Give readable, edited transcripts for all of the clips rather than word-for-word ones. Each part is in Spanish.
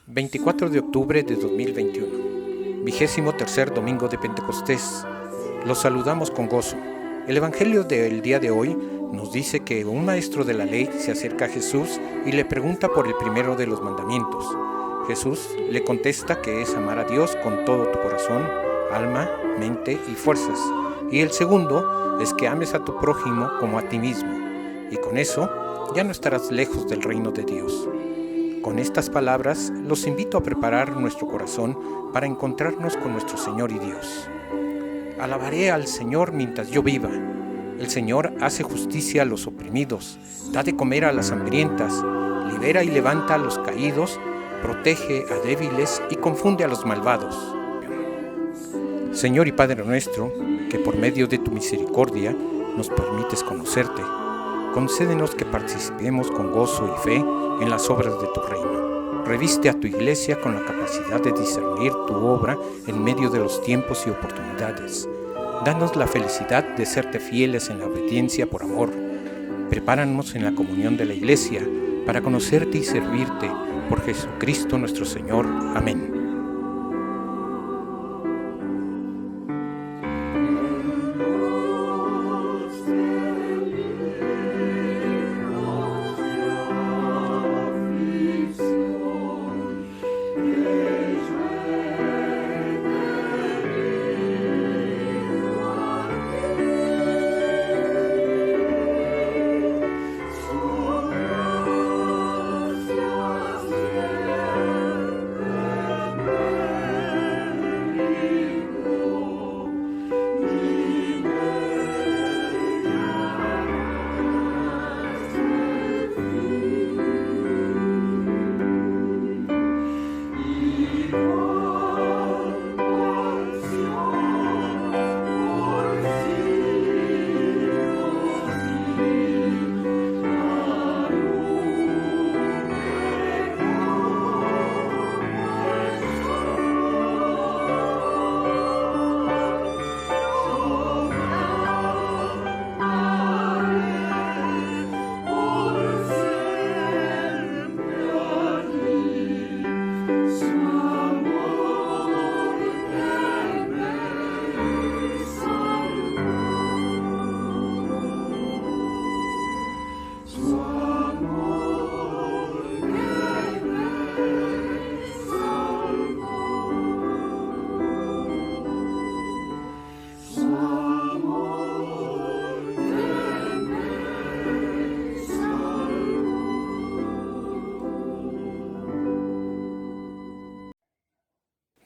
24 de octubre de 2021, 23º domingo de Pentecostés. Los saludamos con gozo. El Evangelio del día de hoy nos dice que un maestro de la ley se acerca a Jesús y le pregunta por el primero de los mandamientos. Jesús le contesta que es amar a Dios con todo tu corazón, alma, mente y fuerzas. Y el segundo es que ames a tu prójimo como a ti mismo. Y con eso ya no estarás lejos del reino de Dios. Con estas palabras los invito a preparar nuestro corazón para encontrarnos con nuestro Señor y Dios. Alabaré al Señor mientras yo viva. El Señor hace justicia a los oprimidos, da de comer a las hambrientas, libera y levanta a los caídos, protege a débiles y confunde a los malvados. Señor y Padre nuestro, que por medio de tu misericordia nos permites conocerte, concédenos que participemos con gozo y fe en las obras de tu reino. Reviste a tu iglesia con la capacidad de discernir tu obra en medio de los tiempos y oportunidades. Danos la felicidad de serte fieles en la obediencia por amor. Prepáranos en la comunión de la iglesia para conocerte y servirte por Jesucristo nuestro Señor. Amén.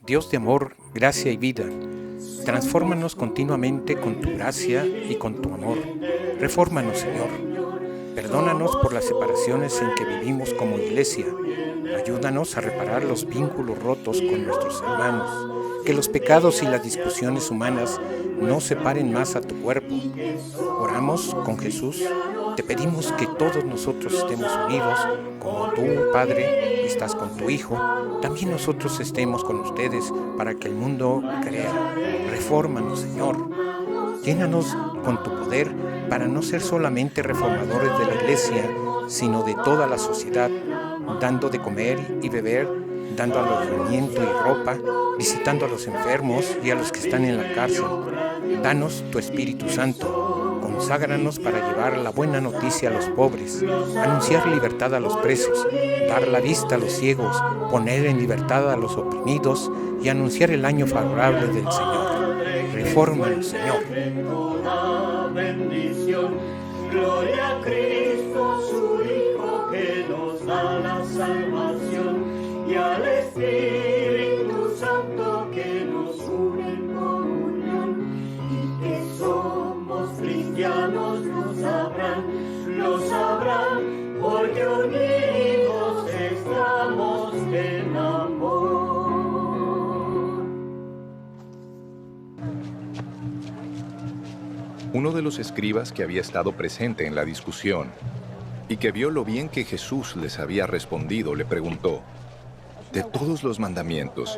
Dios de amor, gracia y vida, transfórmanos continuamente con tu gracia y con tu amor. Refórmanos, Señor. Perdónanos por las separaciones en que vivimos como iglesia. Ayúdanos a reparar los vínculos rotos con nuestros hermanos. Que los pecados y las discusiones humanas no separen más a tu cuerpo. Oramos con Jesús. Te pedimos que todos nosotros estemos unidos, como tú, Padre, estás con tu Hijo. También nosotros estemos con ustedes para que el mundo crea. Refórmanos, Señor. Llénanos con tu poder para no ser solamente reformadores de la iglesia, sino de toda la sociedad, dando de comer y beber, dando alojamiento y ropa, visitando a los enfermos y a los que están en la cárcel. Danos tu Espíritu Santo. Conságranos para llevar la buena noticia a los pobres, anunciar libertad a los presos, dar la vista a los ciegos, poner en libertad a los oprimidos y anunciar el año favorable del Señor. Refórmanos, Señor. Gloria a Cristo, su Hijo, que nos da la salvación, y al Espíritu Santo que nos une en comunión, y que somos cristianos lo sabrán, porque unidos estamos en amor. Uno de los escribas que había estado presente en la discusión y que vio lo bien que Jesús les había respondido, le preguntó: de todos los mandamientos,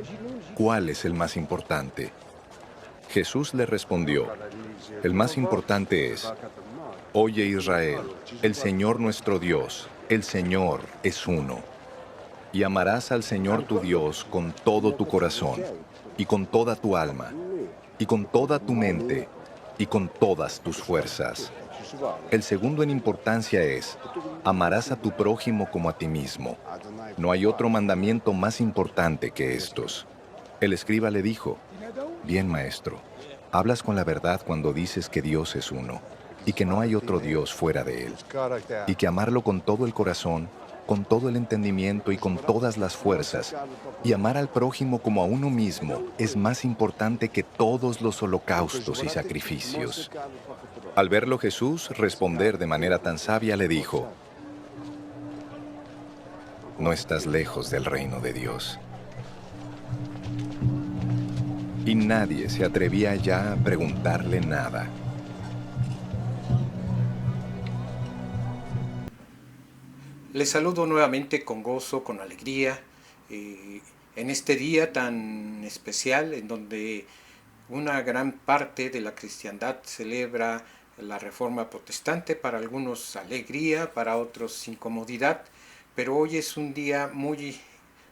¿cuál es el más importante? Jesús le respondió: el más importante es: Oye Israel, el Señor nuestro Dios, el Señor es uno. Y amarás al Señor tu Dios con todo tu corazón, y con toda tu alma, y con toda tu mente, y con todas tus fuerzas. El segundo en importancia es, amarás a tu prójimo como a ti mismo. No hay otro mandamiento más importante que estos. El escriba le dijo, bien, maestro, hablas con la verdad cuando dices que Dios es uno, y que no hay otro Dios fuera de él, y que amarlo con todo el corazón, con todo el entendimiento y con todas las fuerzas, y amar al prójimo como a uno mismo es más importante que todos los holocaustos y sacrificios. Al verlo Jesús responder de manera tan sabia le dijo, no estás lejos del reino de Dios. Y nadie se atrevía ya a preguntarle nada. Les saludo nuevamente con gozo, con alegría, en este día tan especial en donde una gran parte de la cristiandad celebra la Reforma Protestante, para algunos alegría, para otros incomodidad, pero hoy es un día muy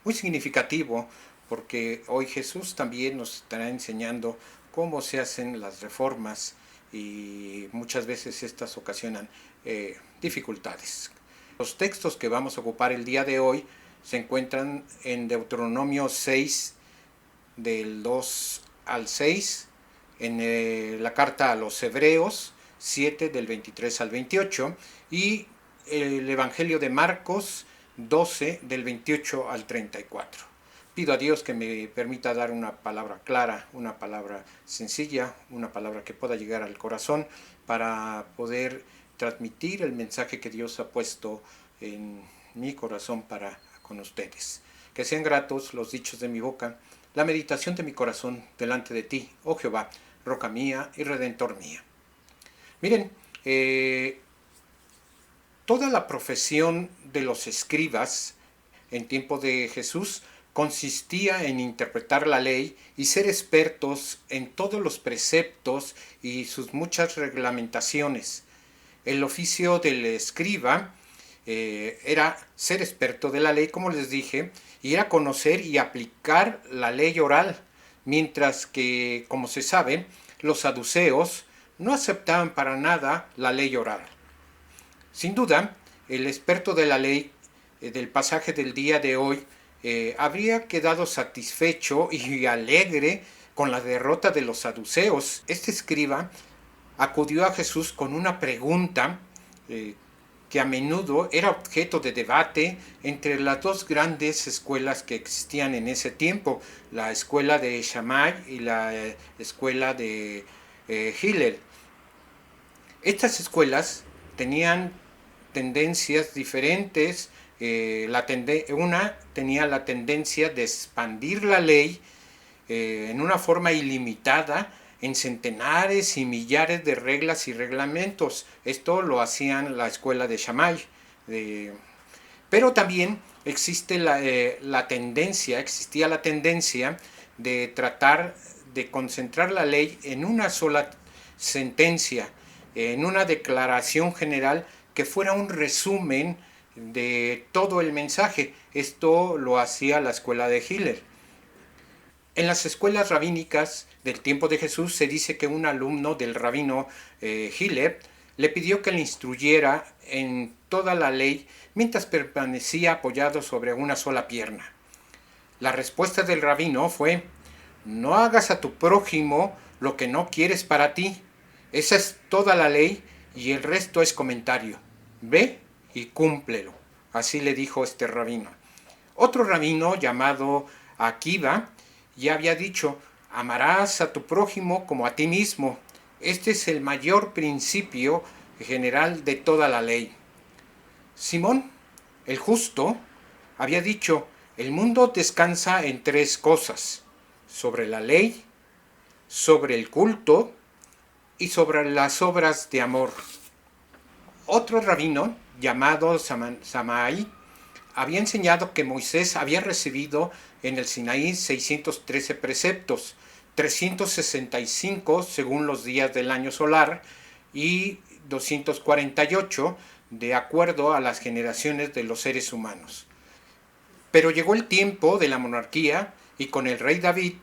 significativo porque hoy Jesús también nos estará enseñando cómo se hacen las reformas y muchas veces estas ocasionan dificultades. Los textos que vamos a ocupar el día de hoy se encuentran en Deuteronomio 6, del 2 al 6, en la carta a los Hebreos 7, del 23 al 28, y el Evangelio de Marcos 12, del 28 al 34. Pido a Dios que me permita dar una palabra clara, una palabra sencilla, una palabra que pueda llegar al corazón para poder transmitir el mensaje que Dios ha puesto en mi corazón para con ustedes. Que sean gratos los dichos de mi boca, la meditación de mi corazón delante de ti, oh Jehová, roca mía y redentor mía. Miren, toda la profesión de los escribas en tiempo de Jesús consistía en interpretar la ley y ser expertos en todos los preceptos y sus muchas reglamentaciones. El oficio del escriba era ser experto de la ley, como les dije, y era conocer y aplicar la ley oral, mientras que, como se sabe, los saduceos no aceptaban para nada la ley oral. Sin duda, el experto de la ley del pasaje del día de hoy habría quedado satisfecho y alegre con la derrota de los saduceos. Este escriba acudió a Jesús con una pregunta que a menudo era objeto de debate entre las dos grandes escuelas que existían en ese tiempo, la escuela de Shammai y la escuela de Hillel. Estas escuelas tenían tendencias diferentes. Una tenía la tendencia de expandir la ley en una forma ilimitada en centenares y millares de reglas y reglamentos. Esto lo hacían la escuela de Shammai. Pero también existía la tendencia de tratar de concentrar la ley en una sola sentencia, en una declaración general que fuera un resumen de todo el mensaje. Esto lo hacía la escuela de Hillel. En las escuelas rabínicas del tiempo de Jesús se dice que un alumno del rabino Hillel le pidió que le instruyera en toda la ley mientras permanecía apoyado sobre una sola pierna. La respuesta del rabino fue: no hagas a tu prójimo lo que no quieres para ti. Esa es toda la ley y el resto es comentario. Ve y cúmplelo. Así le dijo este rabino. Otro rabino llamado Akiva ya había dicho: amarás a tu prójimo como a ti mismo. Este es el mayor principio general de toda la ley. Simón, el justo, había dicho: el mundo descansa en tres cosas: sobre la ley, sobre el culto y sobre las obras de amor. Otro rabino llamado Samaí había enseñado que Moisés había recibido en el Sinaí 613 preceptos, 365 según los días del año solar y 248 de acuerdo a las generaciones de los seres humanos. Pero llegó el tiempo de la monarquía y con el rey David,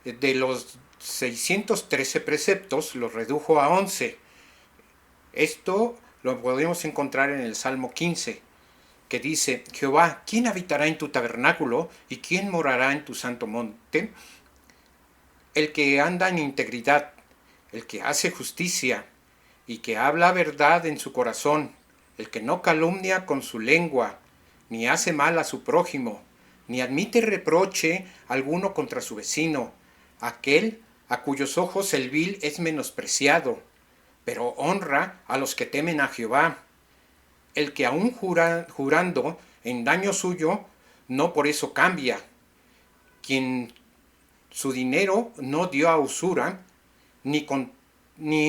de los 613 preceptos, los redujo a 11. Esto lo podemos encontrar en el Salmo 15, que dice: Jehová, ¿quién habitará en tu tabernáculo y quién morará en tu santo monte? El que anda en integridad, el que hace justicia y que habla verdad en su corazón, el que no calumnia con su lengua, ni hace mal a su prójimo, ni admite reproche alguno contra su vecino, aquel a cuyos ojos el vil es menospreciado, pero honra a los que temen a Jehová, el que aun jurando en daño suyo, no por eso cambia, quien su dinero no dio a usura, ni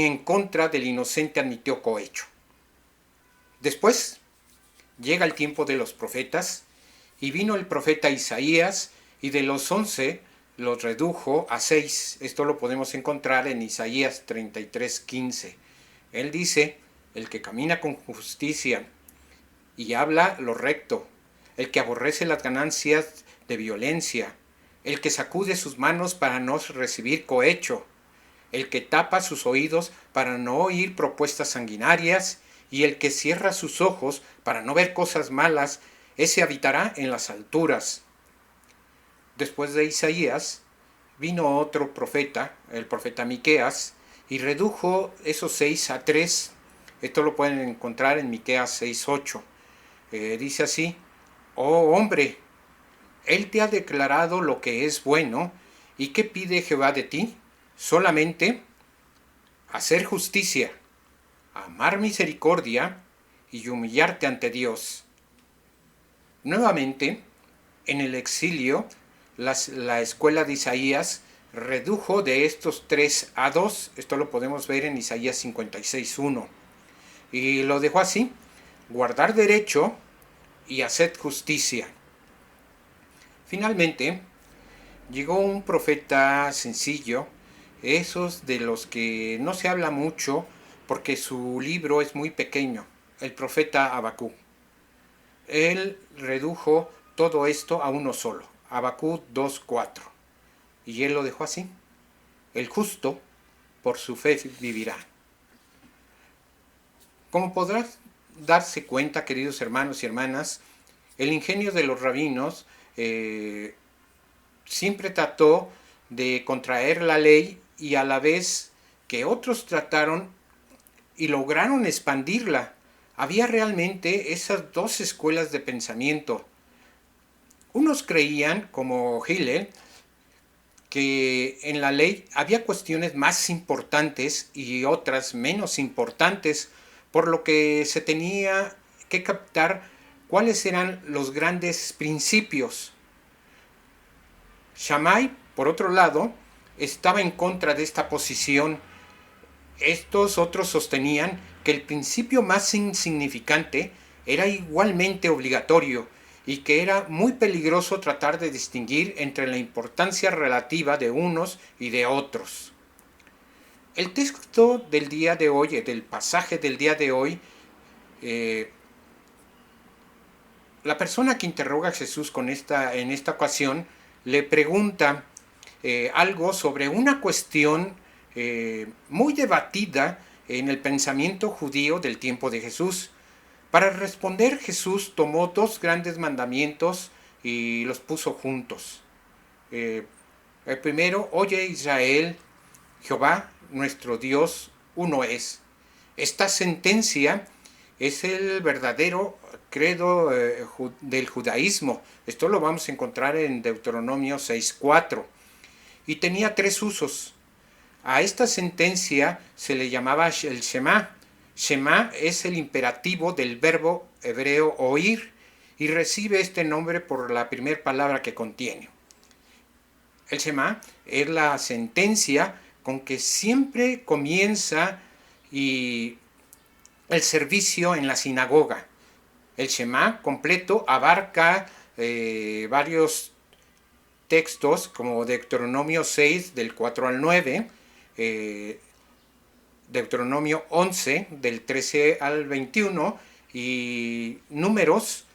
en contra del inocente admitió cohecho. Después llega el tiempo de los profetas, y vino el profeta Isaías, y de los 11 los redujo a 6. Esto lo podemos encontrar en Isaías 33:15. Él dice: el que camina con justicia y habla lo recto, el que aborrece las ganancias de violencia, el que sacude sus manos para no recibir cohecho, el que tapa sus oídos para no oír propuestas sanguinarias, y el que cierra sus ojos para no ver cosas malas, ese habitará en las alturas. Después de Isaías, vino otro profeta, el profeta Miqueas, y redujo esos 6 a 3. Esto lo pueden encontrar en Miqueas 6:8. Dice así: oh hombre, él te ha declarado lo que es bueno, ¿y qué pide Jehová de ti? Solamente hacer justicia, amar misericordia y humillarte ante Dios. Nuevamente, en el exilio, la escuela de Isaías redujo de estos 3 a 2. Esto lo podemos ver en Isaías 56:1. Y lo dejó así: guardar derecho y hacer justicia. Finalmente, llegó un profeta sencillo, esos de los que no se habla mucho porque su libro es muy pequeño, el profeta Habacuc. Él redujo todo esto a uno solo, Habacuc 2:4, y él lo dejó así: el justo por su fe vivirá. Como podrás darse cuenta, queridos hermanos y hermanas, el ingenio de los rabinos siempre trató de contraer la ley, y a la vez que otros trataron y lograron expandirla. Había realmente esas dos escuelas de pensamiento. Unos creían, como Hillel, que en la ley había cuestiones más importantes y otras menos importantes, por lo que se tenía que captar cuáles eran los grandes principios. Shammai, por otro lado, estaba en contra de esta posición. Estos otros sostenían que el principio más insignificante era igualmente obligatorio y que era muy peligroso tratar de distinguir entre la importancia relativa de unos y de otros. El texto del día de hoy, del pasaje del día de hoy, la persona que interroga a Jesús en esta ocasión le pregunta algo sobre una cuestión muy debatida en el pensamiento judío del tiempo de Jesús. Para responder, Jesús tomó dos grandes mandamientos y los puso juntos. El primero: oye Israel, Jehová nuestro Dios uno es. Esta sentencia es el verdadero credo del judaísmo. Esto lo vamos a encontrar en Deuteronomio 6:4. Y tenía tres usos. A esta sentencia se le llamaba el Shema. Shema es el imperativo del verbo hebreo oír y recibe este nombre por la primera palabra que contiene. El Shema es la sentencia con que siempre comienza el servicio en la sinagoga. El Shema completo abarca varios textos como Deuteronomio 6 del 4 al 9, Deuteronomio 11 del 13 al 21 y Números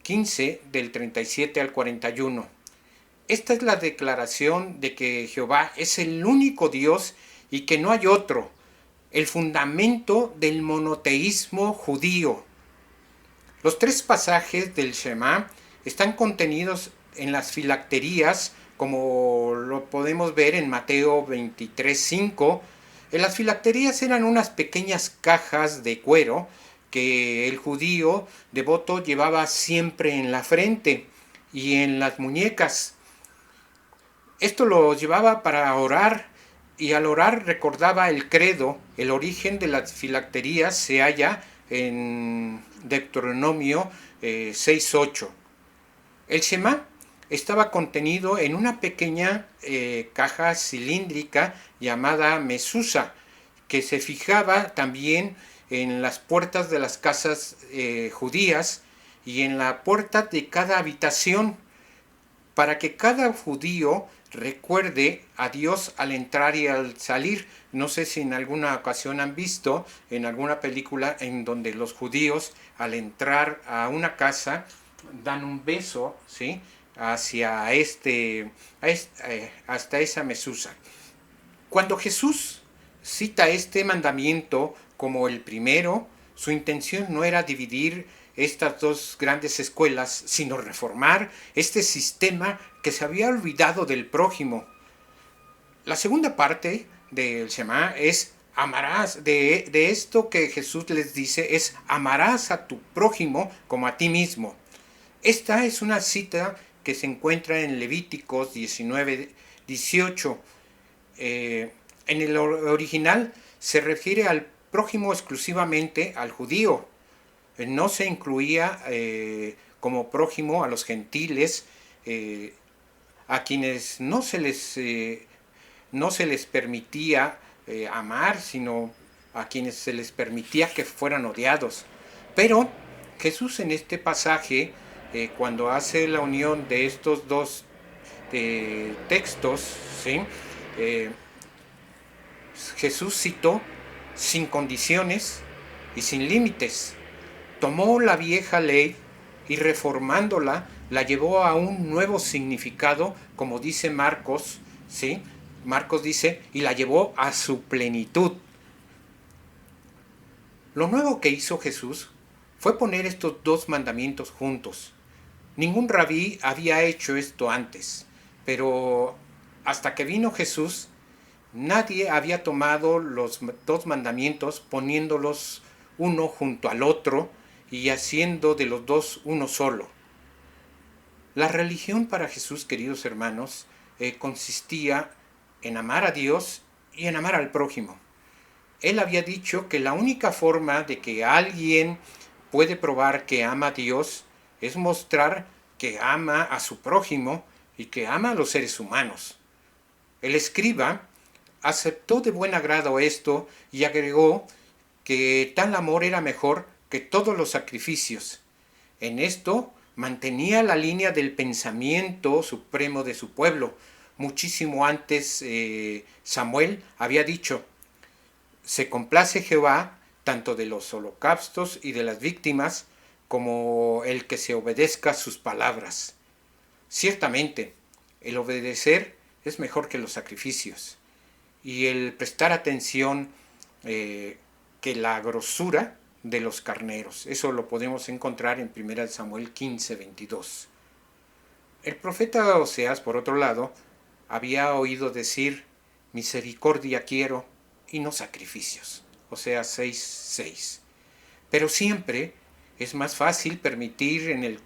15 del 37 al 41. Esta es la declaración de que Jehová es el único Dios y que no hay otro, el fundamento del monoteísmo judío. Los 3 pasajes del Shema están contenidos en las filacterías, como lo podemos ver en Mateo 23:5. Las filacterías eran unas pequeñas cajas de cuero que el judío devoto llevaba siempre en la frente y en las muñecas. Esto lo llevaba para orar, y al orar recordaba el credo. El origen de las filacterías se halla en Deuteronomio 6:8. El Shema estaba contenido en una pequeña caja cilíndrica llamada mesusa, que se fijaba también en las puertas de las casas judías y en la puerta de cada habitación, para que cada judío recuerde a Dios al entrar y al salir. No sé si en alguna ocasión han visto en alguna película en donde los judíos al entrar a una casa dan un beso, ¿sí?, hacia hasta esa mesusa. Cuando Jesús cita este mandamiento como el primero, su intención no era dividir estas 2 grandes escuelas, sino reformar este sistema que se había olvidado del prójimo. La segunda parte del Shema es amarás, de esto que Jesús les dice es amarás a tu prójimo como a ti mismo. Esta es una cita que se encuentra en Levíticos 19:18. En el original se refiere al prójimo exclusivamente al judío. No se incluía como prójimo a los gentiles, a quienes no se les permitía amar, sino a quienes se les permitía que fueran odiados. Pero Jesús en este pasaje, cuando hace la unión de estos 2 textos, ¿sí?, Jesús citó sin condiciones y sin límites. Tomó la vieja ley y reformándola la llevó a un nuevo significado, como dice Marcos, ¿sí? Marcos dice, y la llevó a su plenitud. Lo nuevo que hizo Jesús fue poner estos 2 mandamientos juntos. Ningún rabí había hecho esto antes, pero hasta que vino Jesús, nadie había tomado los 2 mandamientos poniéndolos uno junto al otro y haciendo de los 2 uno solo. La religión para Jesús, queridos hermanos, consistía en amar a Dios y en amar al prójimo. Él había dicho que la única forma de que alguien puede probar que ama a Dios es mostrar que ama a su prójimo y que ama a los seres humanos. El escriba aceptó de buen agrado esto y agregó que tal amor era mejor que todos los sacrificios. En esto mantenía la línea del pensamiento supremo de su pueblo. Muchísimo antes Samuel había dicho, se complace Jehová tanto de los holocaustos y de las víctimas como el que se obedezca sus palabras. Ciertamente, el obedecer es mejor que los sacrificios y el prestar atención que la grosura de los carneros. Eso lo podemos encontrar en 1 Samuel 15:22. El profeta Oseas, por otro lado, había oído decir, misericordia quiero y no sacrificios. Oseas 6:6. Pero siempre es más fácil permitir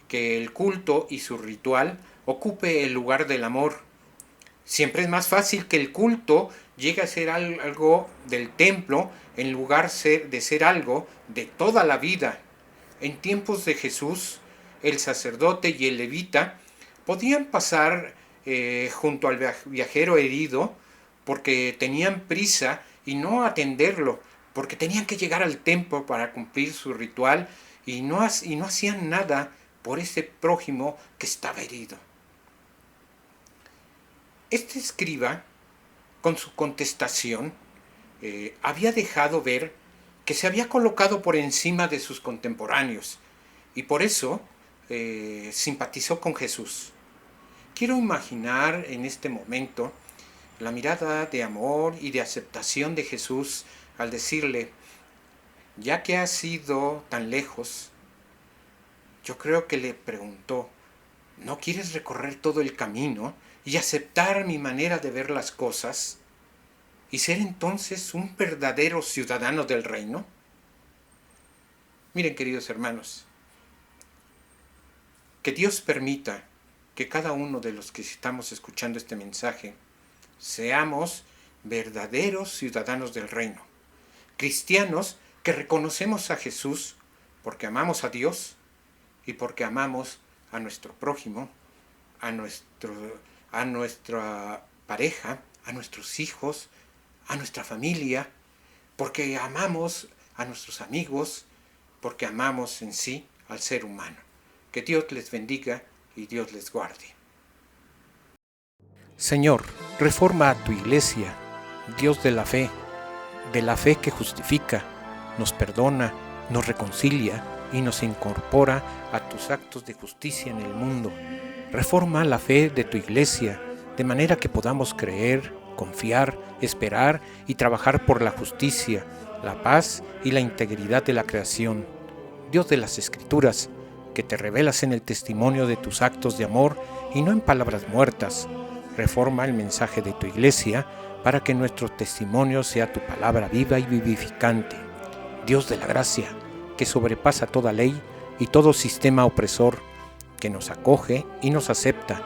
que el culto y su ritual ocupe el lugar del amor. Siempre es más fácil que el culto llegue a ser algo del templo en lugar de ser algo de toda la vida. En tiempos de Jesús, el sacerdote y el levita podían pasar junto al viajero herido porque tenían prisa y no atenderlo, porque tenían que llegar al templo para cumplir su ritual y no hacían nada por ese prójimo que estaba herido. Este escriba, con su contestación, había dejado ver que se había colocado por encima de sus contemporáneos y por eso simpatizó con Jesús. Quiero imaginar en este momento la mirada de amor y de aceptación de Jesús al decirle, ya que has ido tan lejos, yo creo que le preguntó, ¿no quieres recorrer todo el camino y aceptar mi manera de ver las cosas y ser entonces un verdadero ciudadano del reino? Miren, queridos hermanos, que Dios permita que cada uno de los que estamos escuchando este mensaje seamos verdaderos ciudadanos del reino, cristianos que reconocemos a Jesús porque amamos a Dios y porque amamos a nuestro prójimo, a nuestra pareja, a nuestros hijos, a nuestra familia, porque amamos a nuestros amigos, porque amamos en sí al ser humano. Que Dios les bendiga y Dios les guarde. Señor, reforma a tu iglesia, Dios de la fe que justifica, nos perdona, nos reconcilia y nos incorpora a tus actos de justicia en el mundo. Reforma la fe de tu iglesia, de manera que podamos creer, confiar, esperar y trabajar por la justicia, la paz y la integridad de la creación. Dios de las Escrituras, que te revelas en el testimonio de tus actos de amor y no en palabras muertas, reforma el mensaje de tu iglesia para que nuestro testimonio sea tu palabra viva y vivificante. Dios de la gracia, que sobrepasa toda ley y todo sistema opresor, que nos acoge y nos acepta,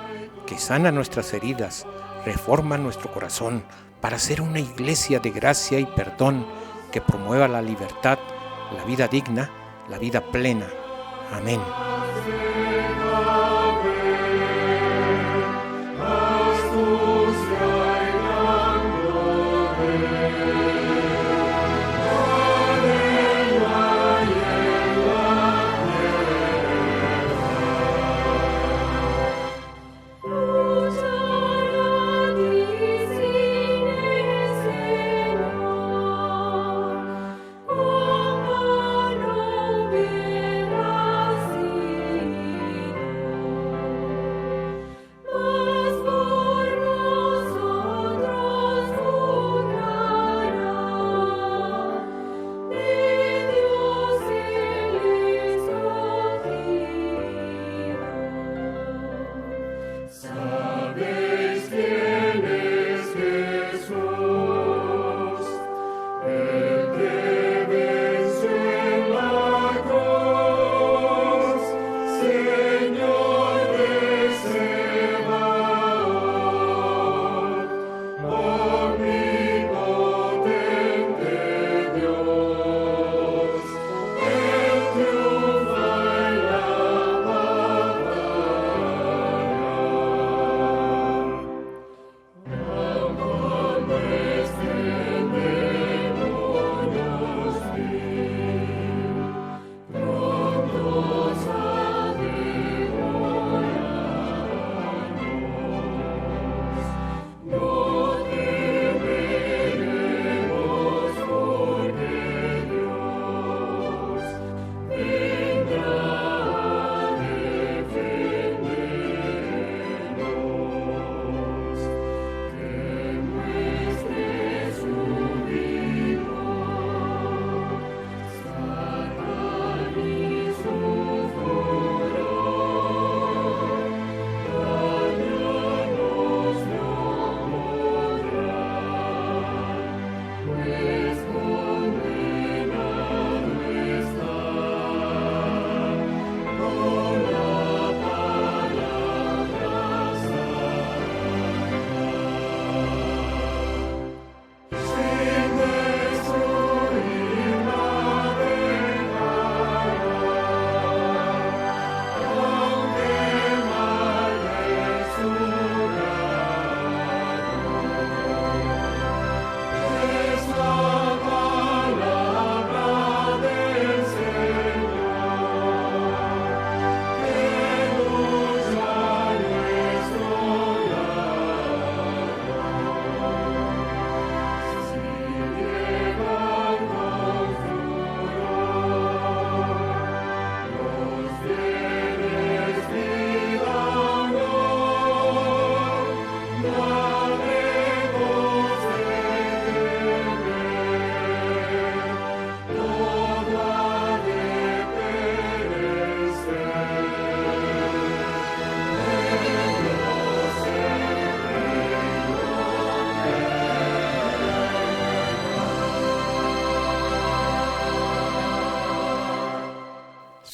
que sana nuestras heridas, reforma nuestro corazón para ser una iglesia de gracia y perdón que promueva la libertad, la vida digna, la vida plena. Amén.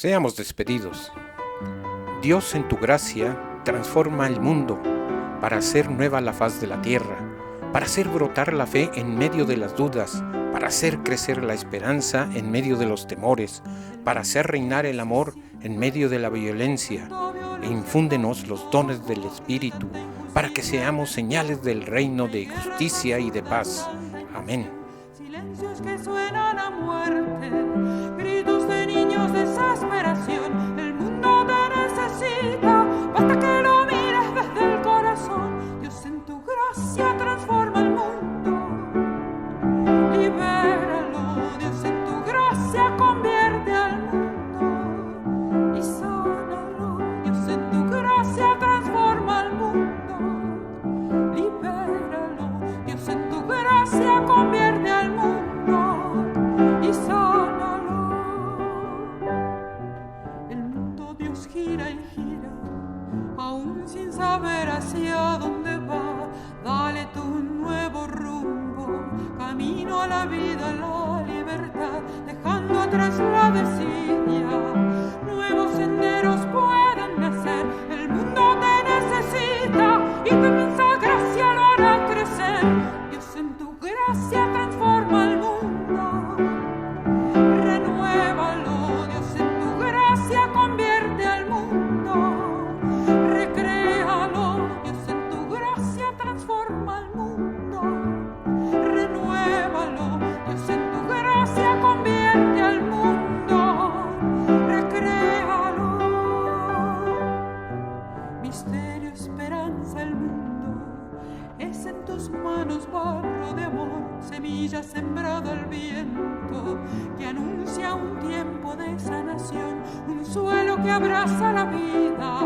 Seamos despedidos. Dios, en tu gracia, transforma el mundo para hacer nueva la faz de la tierra, para hacer brotar la fe en medio de las dudas, para hacer crecer la esperanza en medio de los temores, para hacer reinar el amor en medio de la violencia, e infúndenos los dones del Espíritu, para que seamos señales del reino de justicia y de paz. Amén. Silencios que suenan a muerte, gritos de niños de desesperación. El mundo te necesita, basta que lo mires desde el corazón. Dios, en tu gracia transforma el mundo. Libéralo, Dios, en tu gracia convierte al mundo. Y sánalo, Dios, en tu gracia transforma al mundo. Libéralo, Dios, en tu gracia convierte al mundo. Y sánalo. El mundo, Dios, gira y gira, aún sin saber hacia dónde va. Dale tú un nuevo rumbo, camino a la vida, a la libertad, dejando atrás la desidia. Nuevos senderos pueden nacer, el mundo te necesita y tu inmensa gracia lo hará crecer. Dios, en tu gracia transforma el mundo. Renuévalo, Dios, en tu gracia convierte al mundo. Recréalo, Dios, en tu gracia transforma al mundo. Renuévalo, Dios, en tu gracia convierte al mundo. Recréalo. Misterio, esperanza, el mundo es en tus manos, barro de amor, semilla sembrada al viento, que anuncia un tiempo de sanación, un suelo que abraza la vida.